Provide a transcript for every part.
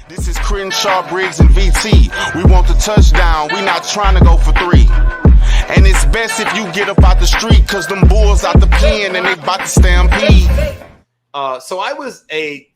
This is Crenshaw, Briggs, and VT. We want the touchdown. We not trying to go for 3. And it's best if you get up out the street, cause them bulls out the pen and they about to stampede. So I was a,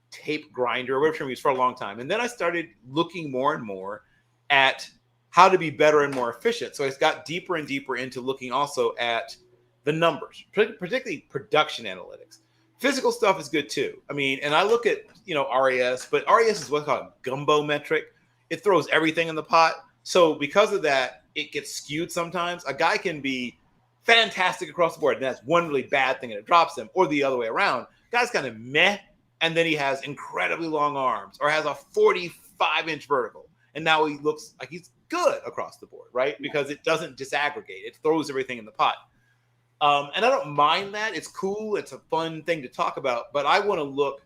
tape grinder, or whatever term we used, for a long time. And then I started looking more and more at how to be better and more efficient. So I got deeper and deeper into looking also at the numbers, particularly production analytics. Physical stuff is good too. And I look at, RAS, but RAS is what's called a gumbo metric. It throws everything in the pot. So because of that, it gets skewed sometimes. A guy can be fantastic across the board, and that's one really bad thing, and it drops him, or the other way around. Guy's kind of meh, and then he has incredibly long arms, or has a 45-inch vertical, and now he looks like he's good across the board, right? Because it doesn't disaggregate. It throws everything in the pot. And I don't mind that. It's cool. It's a fun thing to talk about. But I want to look,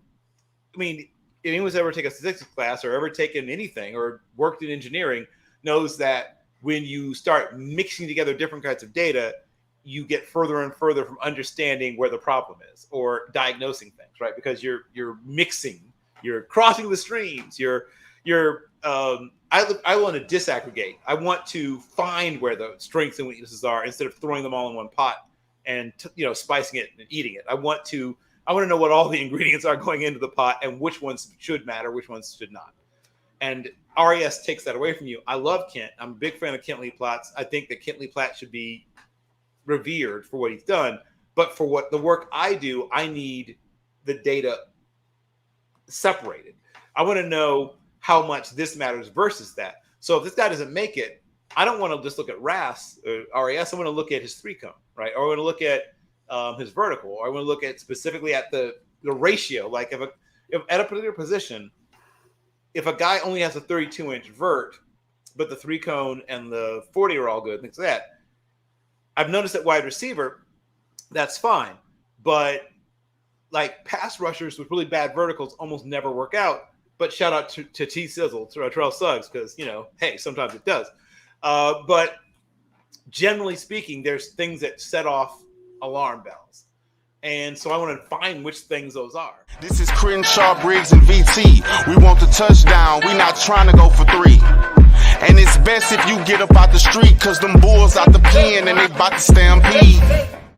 if anyone's ever taken a statistics class or ever taken anything or worked in engineering knows that when you start mixing together different kinds of data, you get further and further from understanding where the problem is or diagnosing things, right? Because you're mixing, you're crossing the streams, I want to disaggregate. I want to find where the strengths and weaknesses are instead of throwing them all in one pot and spicing it and eating it. I want to know what all the ingredients are going into the pot and which ones should matter, which ones should not. And RAS takes that away from you. I love Kent. I'm a big fan of Kent Lee-Platt. I think that Kent Lee-Platt should be revered for what he's done. But for what the work I do, I need the data separated. I want to know how much this matters versus that. So if this guy doesn't make it, I don't want to just look at RAS or RAS. I want to look at his 3-cone, right? Or I want to look at his vertical. Or I want to look at specifically at the ratio. Like if at a particular position, if a guy only has a 32-inch vert, but the 3-cone and the 40 are all good, things like that. I've noticed at wide receiver, that's fine. But like pass rushers with really bad verticals almost never work out. But shout out to T Sizzle, to Terrell Suggs, because, hey, sometimes it does. But generally speaking, there's things that set off alarm bells. And so I want to find which things those are. This is Crenshaw, Briggs, and VT. We want the touchdown. We not trying to go for 3. And it's best if you get up out the street, cause them bulls out the pen and they about to stampede.